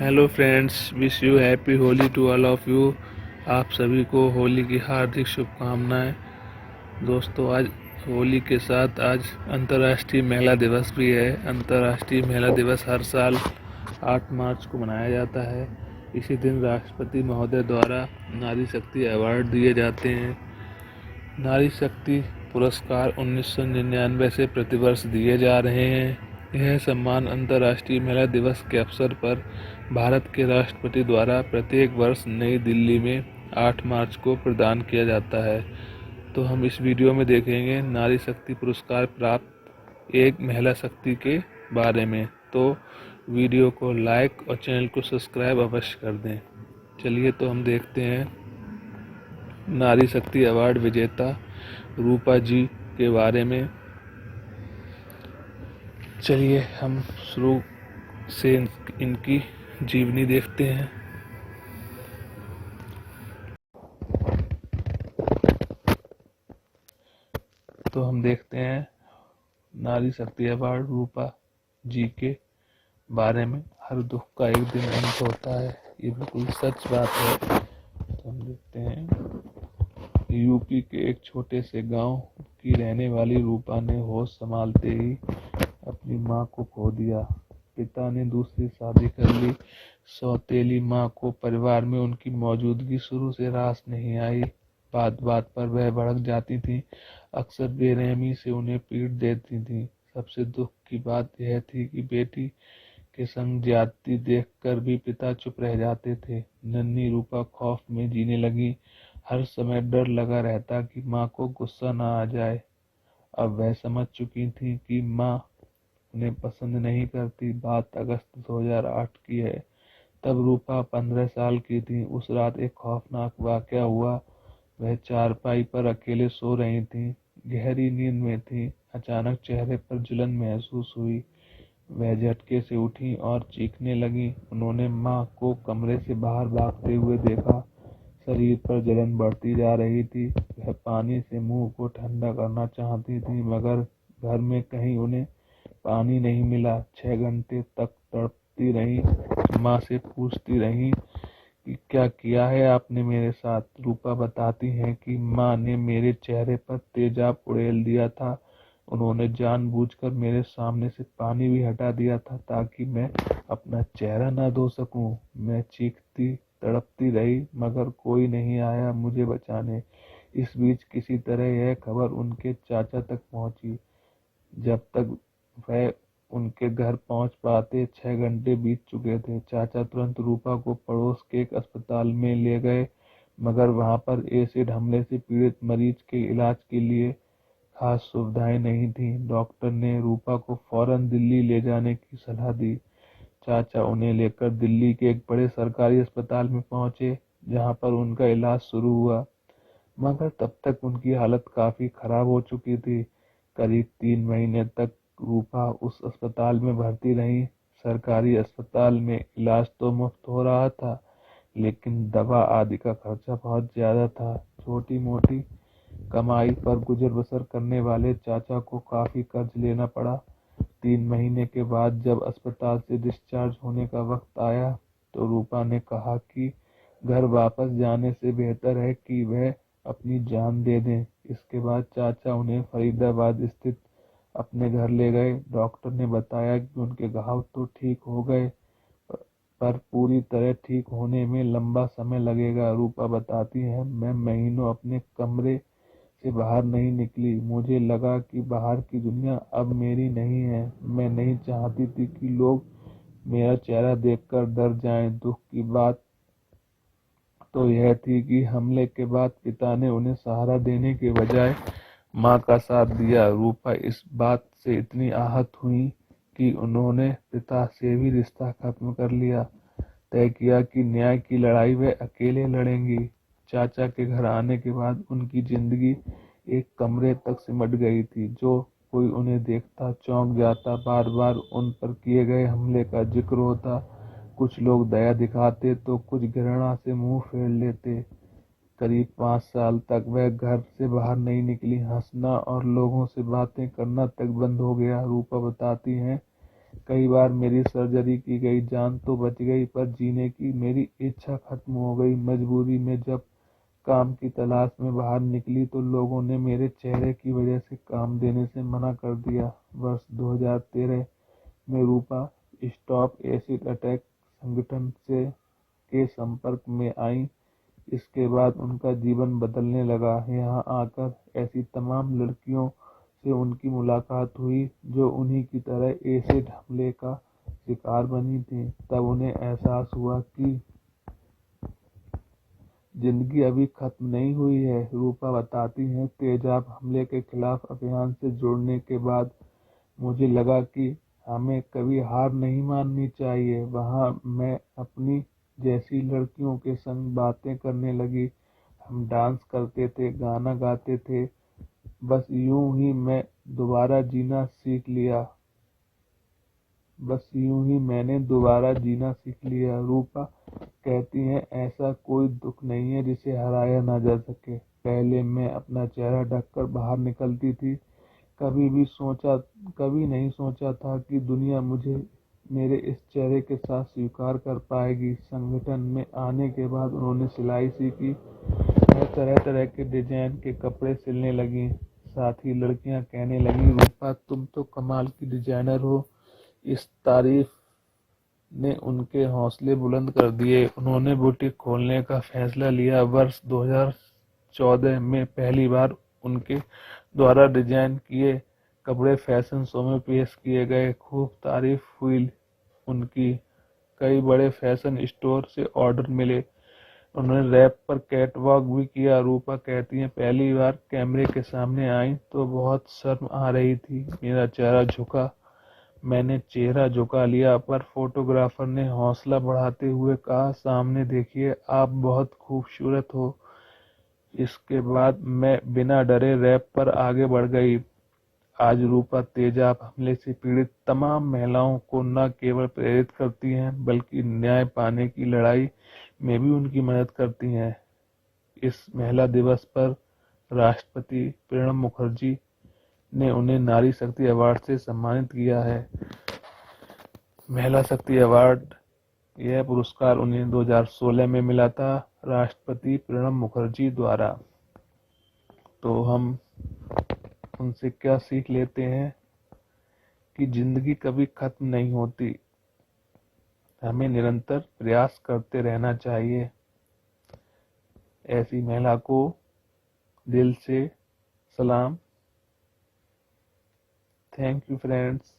Hello friends, wish you happy Holi to all of you. आप सभी को होली की हार्दिक शुभकामनाएं। दोस्तों, आज होली के साथ आज अंतर्राष्ट्रीय महिला दिवस भी है। अंतर्राष्ट्रीय महिला दिवस हर साल 8 मार्च को मनाया जाता है। इसी दिन राष्ट्रपति महोदय द्वारा नारी शक्ति अवार्ड दिए जाते हैं। नारी शक्ति पुरस्कार 1999 से प्रतिवर्ष दिए जा रहे हैं। यह सम्मान अंतर्राष्ट्रीय महिला दिवस के अवसर पर भारत के राष्ट्रपति द्वारा प्रत्येक वर्ष नई दिल्ली में 8 मार्च को प्रदान किया जाता है। तो हम इस वीडियो में देखेंगे नारी शक्ति पुरस्कार प्राप्त एक महिला शक्ति के बारे में। तो वीडियो को लाइक और चैनल को सब्सक्राइब अवश्य कर दें। चलिए तो हम देखते हैं नारी शक्ति अवार्ड विजेता रूपा जी के बारे में। चलिए हम शुरू से इनकी जीवनी देखते हैं। तो हम देखते हैं नारी शक्ति अवार्ड रूपा जी के बारे में। हर दुख का एक दिन अंत होता है, ये बिल्कुल सच बात है। तो हम देखते हैं यूपी के एक छोटे से गांव की रहने वाली रूपा ने होश संभालते ही अपनी मां को खो दिया। पिता ने दूसरी शादी कर ली। सौतेली मां को परिवार में उनकी मौजूदगी शुरू से रास नहीं आई। बात बात पर वह भड़क जाती थी, अक्सर बेरहमी से उन्हें पीट देती थी। सबसे दुख की बात यह थी कि बेटी के संग ज्यादती देखकर भी पिता चुप रह जाते थे। नन्ही रूपा खौफ में जीने लगी। हर समय डर लगा रहता कि माँ को गुस्सा न आ जाए। अब वह समझ चुकी थी कि माँ उन्हें पसंद नहीं करती। बात अगस्त 2008 की है। तब रूपा 15 साल की थी। उस रात एक खौफनाक वाकया हुआ। वह चारपाई पर अकेले सो रही थी, गहरी नींद में थी। अचानक चेहरे पर जलन महसूस हुई। वह झटके से उठी और चीखने लगी। उन्होंने माँ को कमरे से बाहर भागते हुए देखा। शरीर पर जलन बढ़ती जा रही थी। वह पानी से मुंह को ठंडा करना चाहती थी, मगर घर में कहीं उन्हें पानी नहीं मिला। 6 घंटे तक तड़पती रही। माँ से पूछती रही कि क्या किया है आपने मेरे साथ। रूपा बताती है कि माँ ने मेरे चेहरे पर तेजाब उड़ेल दिया था। उन्होंने जानबूझकर मेरे सामने से पानी भी हटा दिया था ताकि मैं अपना चेहरा ना धो सकूं। मैं चीखती तड़पती रही, मगर कोई नहीं आया मुझे बचाने। इस बीच किसी तरह यह खबर उनके चाचा तक पहुंची। जब तक वह उनके घर पहुंच पाते 6 घंटे बीत चुके थे। चाचा तुरंत रूपा को पड़ोस के एक अस्पताल में ले गए, मगर वहां पर एसिड हमले से पीड़ित मरीज के इलाज के लिए खास सुविधाएं नहीं थी। डॉक्टर ने रूपा को फौरन दिल्ली ले जाने की सलाह दी। चाचा उन्हें लेकर दिल्ली के एक बड़े सरकारी अस्पताल में पहुंचे, जहां पर उनका इलाज शुरू हुआ। मगर तब तक उनकी हालत काफी खराब हो चुकी थी। करीब 3 महीने तक रूपा उस अस्पताल में भर्ती रही। सरकारी अस्पताल में इलाज तो मुफ्त हो रहा था, लेकिन दवा आदि का खर्चा बहुत ज्यादा था। छोटी मोटी कमाई पर गुजर बसर करने वाले चाचा को काफी कर्ज लेना पड़ा। 3 महीने के बाद जब अस्पताल से डिस्चार्ज होने का वक्त आया, तो रूपा ने कहा कि घर वापस जाने से बेहतर है कि वह अपनी जान दे दें। इसके बाद चाचा उन्हें फरीदाबाद स्थित अपने घर ले गए। डॉक्टर ने बताया कि उनके घाव तो ठीक हो गए, पर पूरी तरह ठीक होने में लंबा समय लगेगा। रूपा बताती है, मैं महीनों अपने कमरे से बाहर नहीं निकली। मुझे लगा कि बाहर की दुनिया अब मेरी नहीं है। मैं नहीं चाहती थी कि लोग मेरा चेहरा देखकर डर जाएं। दुख की बात तो यह थी कि हमले के बाद पिता ने उन्हें सहारा देने के बजाय मां का साथ दिया। रूपा इस बात से इतनी आहत हुई कि उन्होंने पिता से भी रिश्ता खत्म कर लिया। तय किया कि न्याय की लड़ाई वे अकेले लड़ेंगी। चाचा के घर आने के बाद उनकी जिंदगी एक कमरे तक सिमट गई थी। जो कोई उन्हें देखता चौंक जाता। बार बार उन पर किए गए हमले का जिक्र होता। कुछ लोग दया दिखाते तो कुछ घृणा से मुंह फेर लेते। करीब 5 साल तक वह घर से बाहर नहीं निकली। हंसना और लोगों से बातें करना तक बंद हो गया। रूपा बताती हैं, कई बार मेरी सर्जरी की गई, जान तो बच गई पर जीने की मेरी इच्छा खत्म हो गई। मजबूरी में जब काम की तलाश में बाहर निकली तो लोगों ने मेरे चेहरे की वजह से काम देने से मना कर दिया। वर्ष 2013 में रूपा स्टॉप एसिड अटैक संगठन से के संपर्क में आई। इसके बाद उनका जीवन बदलने लगा। यहाँ आकर ऐसी तमाम लड़कियों से उनकी मुलाकात हुई जो उन्हीं की तरह एसिड हमले का शिकार बनी थी। तब उन्हें एहसास हुआ कि जिंदगी अभी खत्म नहीं हुई है। रूपा बताती हैं, तेजाब हमले के खिलाफ अभियान से जुड़ने के बाद मुझे लगा कि हमें कभी हार नहीं माननी चाहिए। वहाँ मैं अपनी जैसी लड़कियों के संग बातें करने लगी। हम डांस करते थे, गाना गाते थे। बस यूं ही मैं दोबारा जीना सीख लिया बस यूं ही मैंने दोबारा जीना सीख लिया। रूपा कहती हैं, ऐसा कोई दुख नहीं है जिसे हराया ना जा सके। पहले मैं अपना चेहरा ढककर बाहर निकलती थी। कभी नहीं सोचा था कि दुनिया मुझे मेरे इस चेहरे के साथ स्वीकार कर पाएगी। संगठन में आने के बाद उन्होंने सिलाई सीखी। मैं तरह तरह के डिजाइन के कपड़े सिलने लगी। साथ ही लड़कियां कहने लगी, रूपा तुम तो कमाल की डिजाइनर हो। इस तारीफ ने उनके हौसले बुलंद कर दिए। उन्होंने बुटीक खोलने का फैसला लिया। वर्ष 2014 में पहली बार उनके द्वारा डिजाइन किए कपड़े फैशन शो में पेश किए गए। खूब तारीफ हुई उनकी। कई बड़े फैशन स्टोर से ऑर्डर मिले। उन्होंने रैप पर कैटवॉक भी किया। रूपा कहती हैं, पहली बार कैमरे के सामने आई तो बहुत शर्म आ रही थी। मेरा चेहरा झुका। मैंने चेहरा झुका लिया पर फोटोग्राफर ने हौसला बढ़ाते हुए कहा, सामने देखिए, आप बहुत खूबसूरत हो। इसके बाद मैं बिना डरे रैप पर आगे बढ़ गई। आज रूपा तेजाब हमले से पीड़ित तमाम महिलाओं को न केवल प्रेरित करती हैं बल्कि न्याय पाने की लड़ाई में भी उनकी मदद करती हैं। इस महिला दिवस पर राष्ट्रपति प्रणब मुखर्जी ने उन्हें नारी शक्ति अवार्ड से सम्मानित किया है। महिला शक्ति अवार्ड, यह पुरस्कार उन्हें 2016 में मिला था राष्ट्रपति प्रणब मुखर्जी द्वारा। तो हम उनसे क्या सीख लेते हैं कि जिंदगी कभी खत्म नहीं होती, हमें निरंतर प्रयास करते रहना चाहिए। ऐसी महिला को दिल से सलाम। Thank you friends.